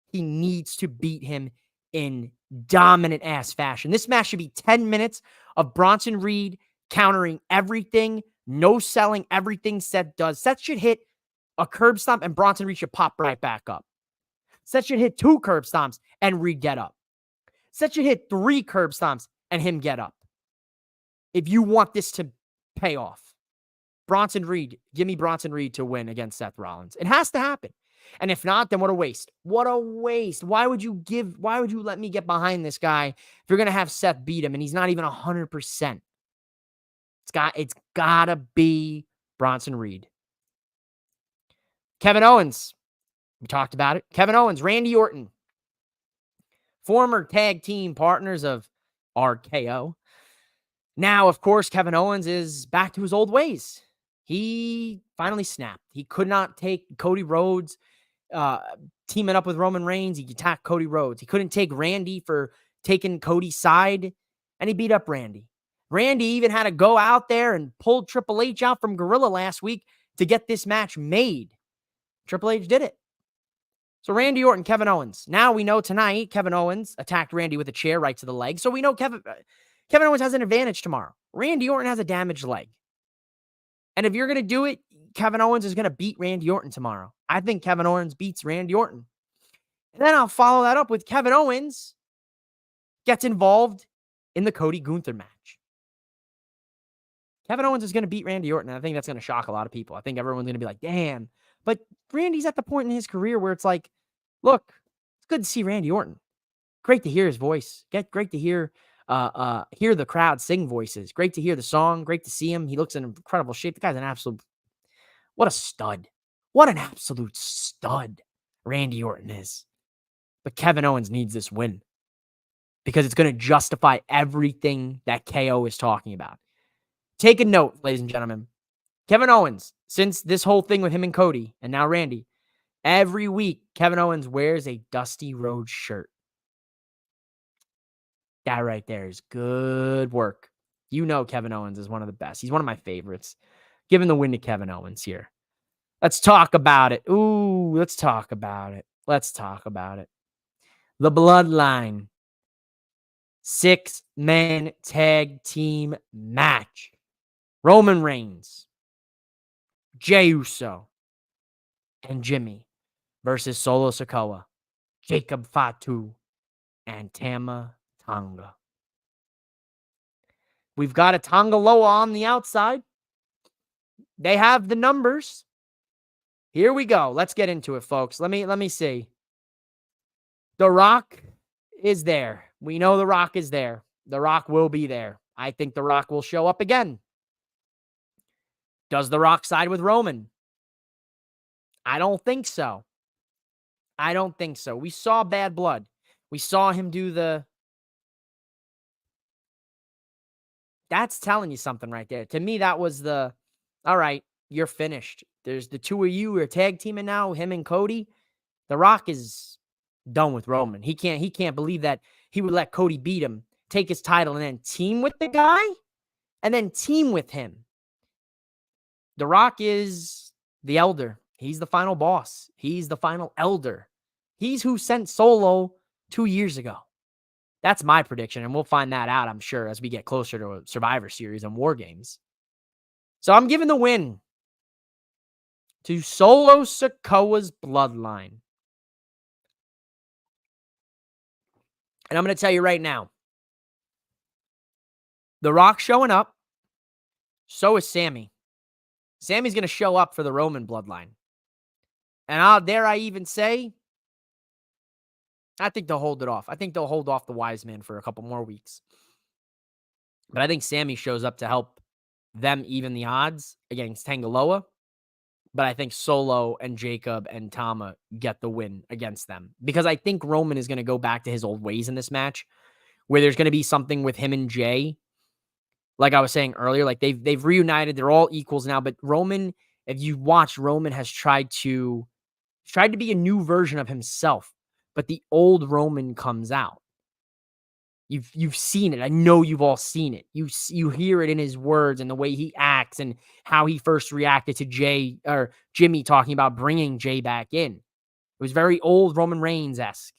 he needs to beat him in dominant ass fashion. This match should be 10 minutes of Bronson Reed countering everything, no selling everything Seth does. Seth should hit a curb stomp and Bronson Reed should pop right back up. Seth should hit 2 curb stomps and Reed get up. Seth should hit 3 curb stomps and him get up. If you want this to pay off, Bronson Reed, give me Bronson Reed to win against Seth Rollins. It has to happen. And if not, then what a waste. What a waste. Why would you let me get behind this guy if you're going to have Seth beat him and he's not even 100%? It's gotta be Bronson Reed. Kevin Owens. We talked about it. Kevin Owens, Randy Orton. Former tag team partners of RKO. Now, of course, Kevin Owens is back to his old ways. He finally snapped. He could not take Cody Rhodes teaming up with Roman Reigns. He attacked Cody Rhodes. He couldn't take Randy for taking Cody's side, and he beat up Randy. Randy even had to go out there and pull Triple H out from Gorilla last week to get this match made. Triple H did it. So Randy Orton, Kevin Owens. Now we know tonight Kevin Owens attacked Randy with a chair right to the leg. So we know Kevin Owens has an advantage tomorrow. Randy Orton has a damaged leg. And if you're going to do it, Kevin Owens is going to beat Randy Orton tomorrow. I think Kevin Owens beats Randy Orton. And then I'll follow that up with Kevin Owens gets involved in the Cody Gunther match. Kevin Owens is going to beat Randy Orton. And I think that's going to shock a lot of people. I think everyone's going to be like, damn. But Randy's at the point in his career where it's like, look, it's good to see Randy Orton. Great to hear his voice. Great to hear the crowd sing voices. Great to hear the song. Great to see him. He looks in incredible shape. The guy's an absolute, what a stud. What an absolute stud Randy Orton is. But Kevin Owens needs this win. because it's going to justify everything that KO is talking about. Take a note, ladies and gentlemen. Kevin Owens, since this whole thing with him and Cody, and now Randy, every week Kevin Owens wears a Dusty Rhodes shirt. That right there is good work. You know Kevin Owens is one of the best. He's one of my favorites. Giving the win to Kevin Owens here. Let's talk about it. Ooh, let's talk about it. Let's talk about it. The Bloodline 6-man tag team match. Roman Reigns, Jey Uso, and Jimmy versus Solo Sikoa, Jacob Fatu, and Tama Tonga. We've got a Tonga Loa on the outside. They have the numbers. Here we go. Let's get into it, folks. Let me see. The Rock is there. We know The Rock is there. The Rock will be there. I think The Rock will show up again. Does The Rock side with Roman? I don't think so. I don't think so. We saw Bad Blood. We saw him do the... That's telling you something right there. To me, that was the... All right, you're finished. There's the two of you are tag teaming now, him and Cody. The Rock is done with Roman. He can't believe that he would let Cody beat him, take his title, and then team with the guy? And then team with him. The Rock is the elder. He's the final boss. He's the final elder. He's who sent Solo 2 years ago. That's my prediction, and we'll find that out, I'm sure, as we get closer to a Survivor Series and War Games. So I'm giving the win to Solo Sikoa's Bloodline. And I'm going to tell you right now, The Rock showing up, so is Sammy. Sammy's going to show up for the Roman Bloodline. And dare I even say, I think they'll hold it off. I think they'll hold off the Wise Man for a couple more weeks. But I think Sammy shows up to help them even the odds against Tangaloa. But I think Solo and Jacob and Tama get the win against them. Because I think Roman is going to go back to his old ways in this match, where there's going to be something with him and Jay. Like I was saying earlier, like they've reunited. They're all equals now. But Roman, if you watch, Roman has tried to be a new version of himself. But the old Roman comes out. You've seen it. I know you've all seen it. You hear it in his words and the way he acts and how he first reacted to Jay or Jimmy talking about bringing Jay back in. It was very old Roman Reigns-esque.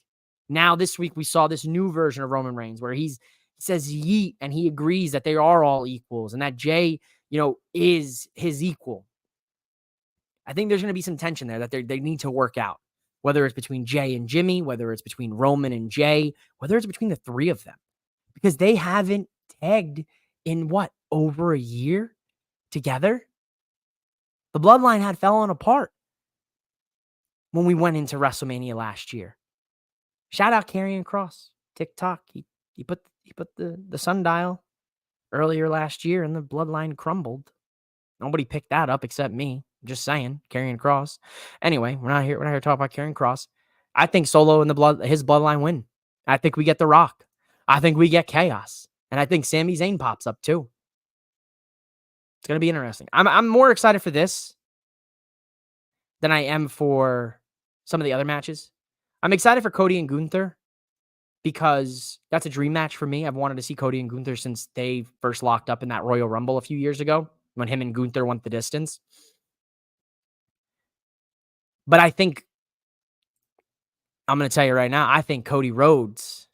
Now this week we saw this new version of Roman Reigns where he says yeet and he agrees that they are all equals and that Jay, is his equal. I think there's going to be some tension there that they need to work out. Whether it's between Jay and Jimmy, whether it's between Roman and Jay, whether it's between the three of them. Because they haven't tagged in, over a year together? The Bloodline had fallen apart when we went into WrestleMania last year. Shout out Karrion Kross, TikTok. He put the sundial earlier last year and the Bloodline crumbled. Nobody picked that up except me. Just saying, Karrion Kross. Anyway, we're not here to talk about Karrion Kross. I think Solo and his Bloodline win. I think we get The Rock. I think we get Chaos. And I think Sami Zayn pops up too. It's going to be interesting. I'm more excited for this than I am for some of the other matches. I'm excited for Cody and Gunther because that's a dream match for me. I've wanted to see Cody and Gunther since they first locked up in that Royal Rumble a few years ago when him and Gunther went the distance. But I think, I'm going to tell you right now, I think Cody Rhodes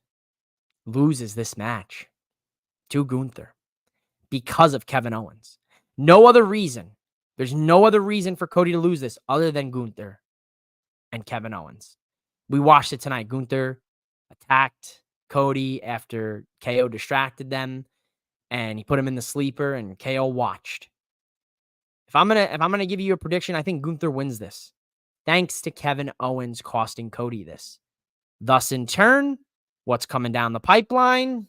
loses this match to Gunther because of Kevin Owens. No other reason. There's no other reason for Cody to lose this other than Gunther and Kevin Owens. We watched it tonight. Gunther attacked Cody after KO distracted them, and he put him in the sleeper, and KO watched. If I'm gonna give you a prediction, I think Gunther wins this, thanks to Kevin Owens costing Cody this. Thus, in turn, what's coming down the pipeline?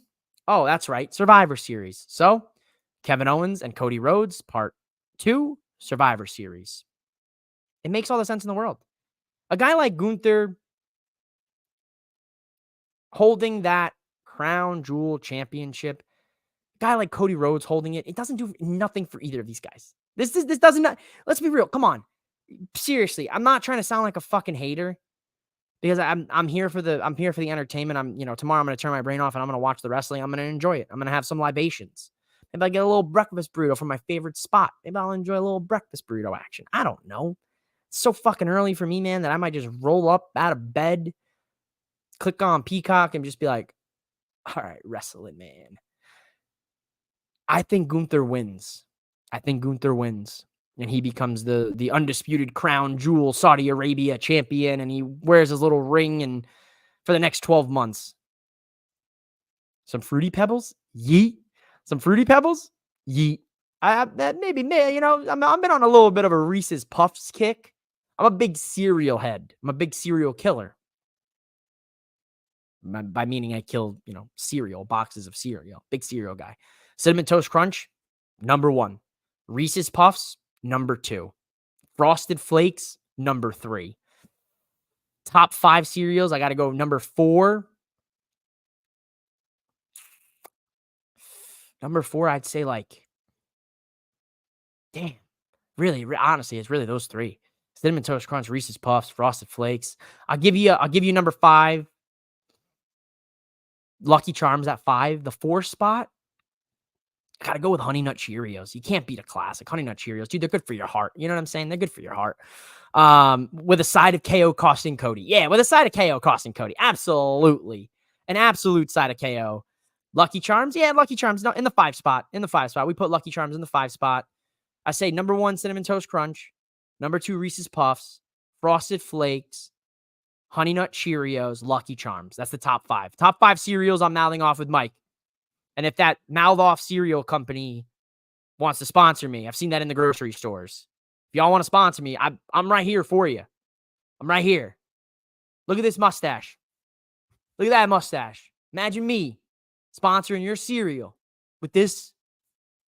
Oh, that's right, Survivor Series. So, Kevin Owens and Cody Rhodes, Part 2, Survivor Series. It makes all the sense in the world. A guy like Gunther holding that crown jewel championship. A guy like Cody Rhodes holding it, it doesn't do nothing for either of these guys. This doesn't. Let's be real. Come on, seriously. I'm not trying to sound like a fucking hater because I'm here for the entertainment. Tomorrow I'm gonna turn my brain off and I'm gonna watch the wrestling. I'm gonna enjoy it. I'm gonna have some libations. Maybe I get a little breakfast burrito from my favorite spot. Maybe I'll enjoy a little breakfast burrito action. I don't know. It's so fucking early for me, man, that I might just roll up out of bed, click on Peacock, and just be like, all right, wrestling, man. I think Gunther wins. And he becomes the undisputed crown jewel Saudi Arabia champion, and he wears his little ring and for the next 12 months. Some Fruity Pebbles? Yeet. Some Fruity Pebbles? Yeet. I've been on a little bit of a Reese's Puffs kick. I'm a big cereal head. I'm a big cereal killer. By meaning I kill, cereal, boxes of cereal. Big cereal guy. Cinnamon Toast Crunch, number 1. Reese's Puffs, number 2. Frosted Flakes, number 3. Top 5 cereals, I got to go number 4. Number 4, I'd say damn. Really, honestly, it's really those 3. Cinnamon Toast Crunch, Reese's Puffs, Frosted Flakes. I'll give you number 5. Lucky Charms at 5. The 4 spot, I gotta go with Honey Nut Cheerios. You can't beat a classic. Honey Nut Cheerios, dude, they're good for your heart. You know what I'm saying? They're good for your heart. With a side of KO costing Cody. Yeah, with a side of KO costing Cody. Absolutely. An absolute side of KO. Lucky Charms? Yeah, Lucky Charms. No, in the 5 spot. We put Lucky Charms in the 5 spot. I say number 1, Cinnamon Toast Crunch. Number 2, Reese's Puffs. Frosted Flakes. Honey Nut Cheerios. Lucky Charms. That's the top 5. Top 5 cereals I'm mouthing off with Mike. And if that mouth-off cereal company wants to sponsor me, I've seen that in the grocery stores. If y'all want to sponsor me, I'm right here for you. I'm right here. Look at this mustache. Look at that mustache. Imagine me sponsoring your cereal with this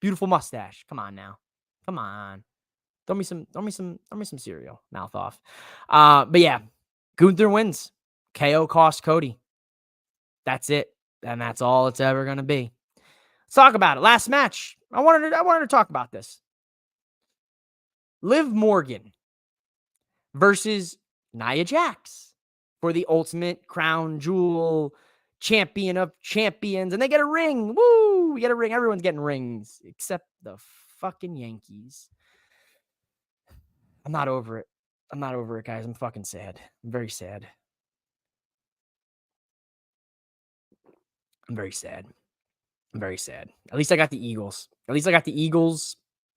beautiful mustache. Come on now. Come on. Throw me some cereal. Mouth off. But yeah, Gunther wins. KO cost Cody. That's it. And that's all it's ever going to be. Let's talk about it. Last match. I wanted to talk about this. Liv Morgan versus Nia Jax for the ultimate crown jewel champion of champions. And they get a ring. Woo! We get a ring. Everyone's getting rings except the fucking Yankees. I'm not over it. Guys. I'm fucking sad. I'm very sad. I'm very sad. At least I got the Eagles.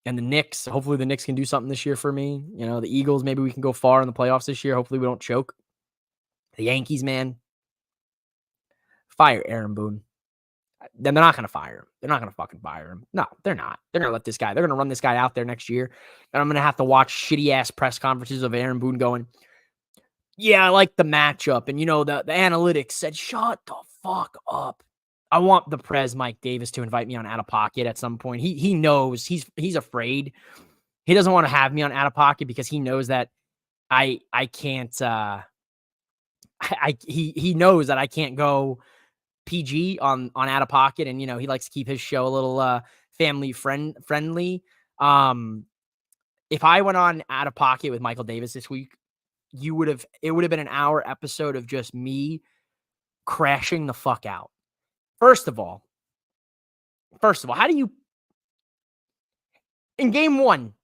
And the Knicks. Hopefully the Knicks can do something this year for me. The Eagles, maybe we can go far in the playoffs this year. Hopefully we don't choke. The Yankees, man. Fire Aaron Boone. Then they're not going to fire him. They're not going to fucking fire him. No, they're not. They're going to let this guy. They're going to run this guy out there next year. And I'm going to have to watch shitty-ass press conferences of Aaron Boone going, yeah, I like the matchup. And, the analytics said, shut the fuck up. I want the Prez Mike Davis to invite me on Out of Pocket at some point. He knows he's afraid. He doesn't want to have me on Out of Pocket because he knows that I can't. He knows that I can't go PG on Out of Pocket, and he likes to keep his show a little family friendly. If I went on Out of Pocket with Michael Davis this week, it would have been an hour episode of just me crashing the fuck out. First of all, how do you, in game 1,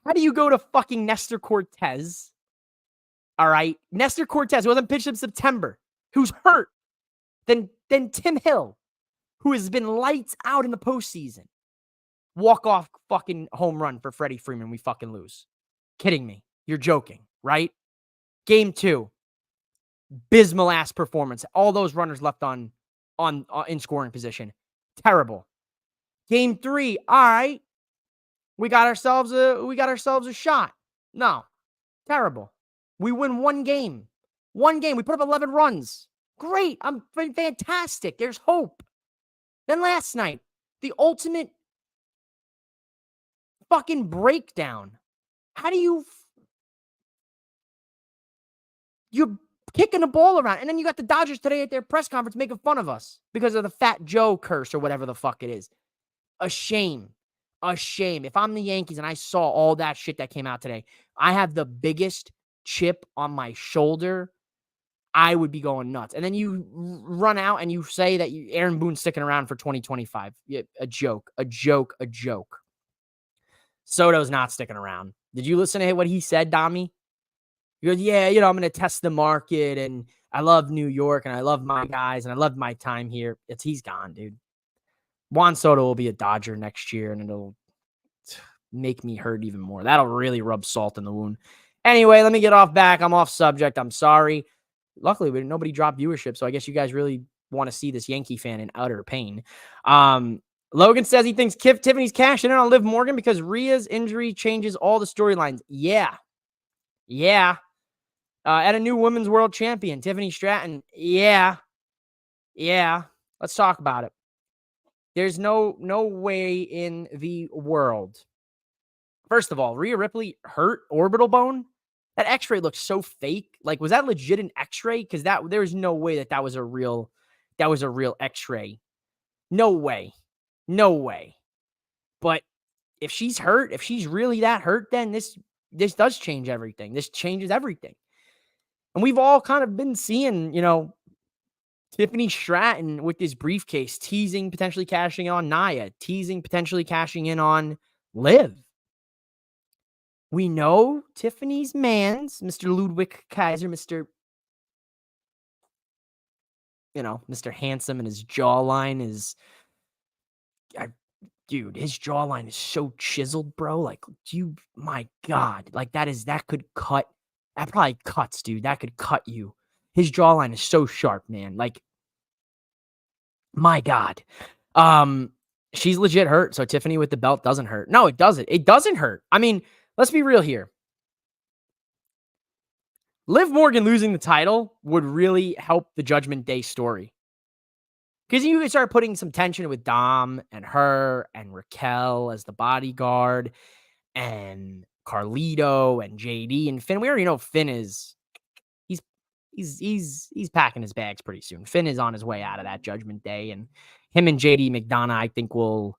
how do you go to fucking Nestor Cortez? All right. Nestor Cortez, who wasn't pitched in September, who's hurt. Then Tim Hill, who has been lights out in the postseason. Walk-off fucking home run for Freddie Freeman. We fucking lose. Kidding me. You're joking, right? Game 2. Abysmal ass performance. All those runners left in scoring position. Terrible. Game 3. All right. We got ourselves a shot. No. Terrible. We win 1 game. 1 game. We put up 11 runs. Great. I'm fantastic. There's hope. Then last night, the ultimate fucking breakdown. How do you kicking the ball around. And then you got the Dodgers today at their press conference making fun of us because of the Fat Joe curse or whatever the fuck it is. A shame. A shame. If I'm the Yankees and I saw all that shit that came out today, I have the biggest chip on my shoulder. I would be going nuts. And then you run out and you say that Aaron Boone's sticking around for 2025. A joke. Soto's not sticking around. Did you listen to what he said, Dami? He goes, yeah, I'm going to test the market, and I love New York, and I love my guys, and I love my time here. He's gone, dude. Juan Soto will be a Dodger next year, and it'll make me hurt even more. That'll really rub salt in the wound. Anyway, let me get off back. I'm off subject. I'm sorry. Luckily, nobody dropped viewership, so I guess you guys really want to see this Yankee fan in utter pain. Logan says he thinks Tiffany's cashing in on Liv Morgan because Rhea's injury changes all the storylines. Yeah. At a new women's world champion, Tiffany Stratton. Yeah. Let's talk about it. There's no way in the world. First of all, Rhea Ripley hurt orbital bone. That X-ray looks so fake. Like, was that legit an X-ray? Because there's no way that was a real X-ray. No way. But if she's hurt, if she's really that hurt, then this does change everything. This changes everything. And we've all kind of been seeing, Tiffany Stratton with this briefcase, teasing potentially cashing in on Nia, teasing potentially cashing in on Liv. We know Tiffany's mans, Mr. Ludwig Kaiser, Mr. Handsome, and his jawline is, dude, his jawline is so chiseled, bro. Like, my God, like that could cut. That probably cuts, dude. That could cut you. His jawline is so sharp, man. Like, my God. She's legit hurt. So Tiffany with the belt doesn't hurt. No, it doesn't. It doesn't hurt. I mean, let's be real here. Liv Morgan losing the title would really help the Judgment Day story. Because you can start putting some tension with Dom and her and Raquel as the bodyguard and Carlito and JD and Finn. We already know Finn is he's packing his bags pretty soon. Finn is on his way out of that Judgment Day, and him and JD McDonough, I think, will,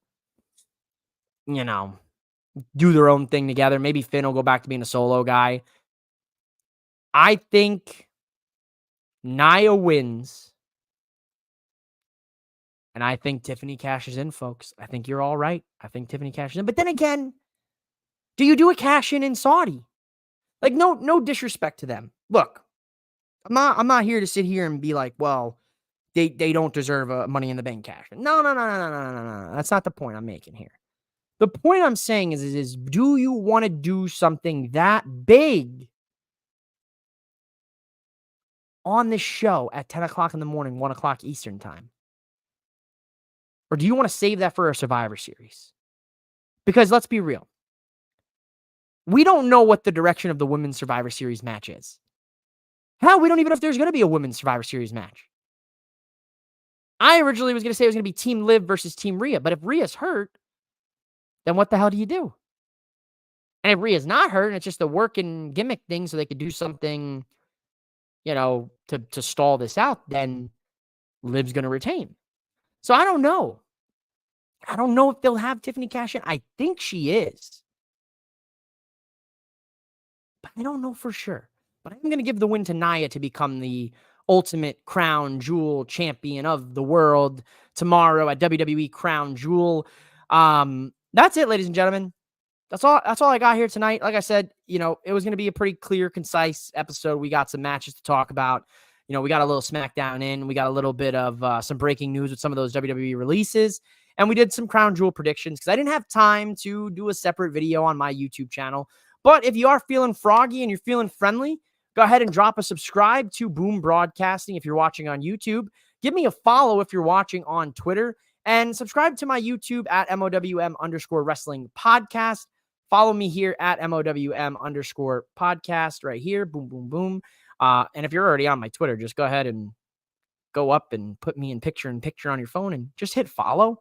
do their own thing together. Maybe Finn will go back to being a solo guy. I think Nia wins, and I think Tiffany cashes in, folks. I think you're all right. I think Tiffany cashes in. But then again, do you do a cash in Saudi? Like, no disrespect to them. Look, I'm not here to sit here and be like, well, they don't deserve a Money in the Bank cash. No. That's not the point I'm making here. The point I'm saying is do you want to do something that big on this show at 10 o'clock in the morning, 1 o'clock Eastern time? Or do you want to save that for a Survivor Series? Because let's be real. We don't know what the direction of the Women's Survivor Series match is. Hell, we don't even know if there's going to be a Women's Survivor Series match. I originally was going to say it was going to be Team Liv versus Team Rhea, but if Rhea's hurt, then what the hell do you do? And if Rhea's not hurt, and it's just a working gimmick thing so they could do something, to stall this out, then Liv's going to retain. So I don't know. I don't know if they'll have Tiffany cash in. I think she is. But I don't know for sure. But I'm going to give the win to Nia to become the ultimate crown jewel champion of the world tomorrow at WWE Crown Jewel. That's it, ladies and gentlemen. That's all I got here tonight. Like I said, it was going to be a pretty clear, concise episode. We got some matches to talk about. We got a little SmackDown in. We got a little bit of some breaking news with some of those WWE releases. And we did some Crown Jewel predictions because I didn't have time to do a separate video on my YouTube channel. But if you are feeling froggy and you're feeling friendly, go ahead and drop a subscribe to Boom Broadcasting if you're watching on YouTube. Give me a follow if you're watching on Twitter. And subscribe to my YouTube at MOWM_wrestling podcast. Follow me here at MOWM_podcast right here. Boom, boom, boom. And if you're already on my Twitter, just go ahead and go up and put me in picture on your phone and just hit follow.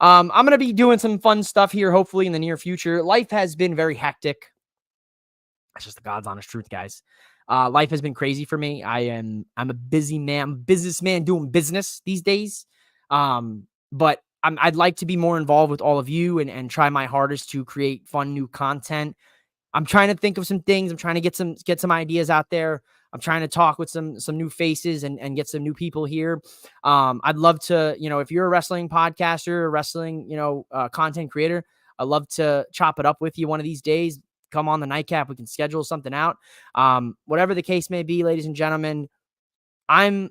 I'm going to be doing some fun stuff here, hopefully in the near future. Life has been very hectic. That's just the God's honest truth, guys. Life has been crazy for me. I'm a busy man, I'm a businessman doing business these days. But I'd like to be more involved with all of you and try my hardest to create fun new content. I'm trying to think of some things. I'm trying to get some ideas out there. I'm trying to talk with some new faces and get some new people here. I'd love to, if you're a wrestling podcaster, a wrestling, content creator, I'd love to chop it up with you one of these days. Come on the Nightcap. We can schedule something out. Whatever the case may be, ladies and gentlemen, I'm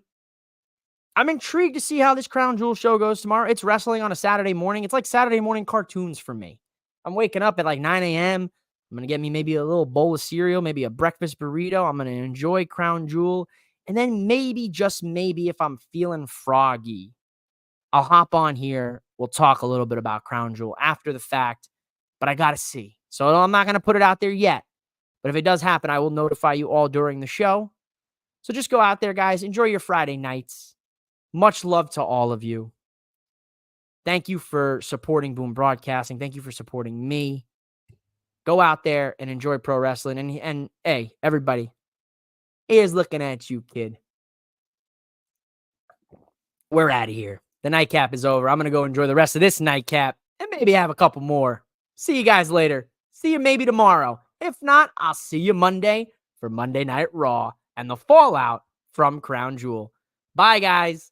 intrigued to see how this Crown Jewel show goes tomorrow. It's wrestling on a Saturday morning. It's like Saturday morning cartoons for me. I'm waking up at like 9 a.m. I'm going to get me maybe a little bowl of cereal, maybe a breakfast burrito. I'm going to enjoy Crown Jewel. And then maybe, just maybe, if I'm feeling froggy, I'll hop on here. We'll talk a little bit about Crown Jewel after the fact. But I got to see. So I'm not going to put it out there yet. But if it does happen, I will notify you all during the show. So just go out there, guys. Enjoy your Friday nights. Much love to all of you. Thank you for supporting Boom Broadcasting. Thank you for supporting me. Go out there and enjoy pro wrestling. And hey, everybody, here's looking at you, kid. We're out of here. The Nightcap is over. I'm going to go enjoy the rest of this Nightcap and maybe have a couple more. See you guys later. See you maybe tomorrow. If not, I'll see you Monday for Monday Night Raw and the fallout from Crown Jewel. Bye, guys.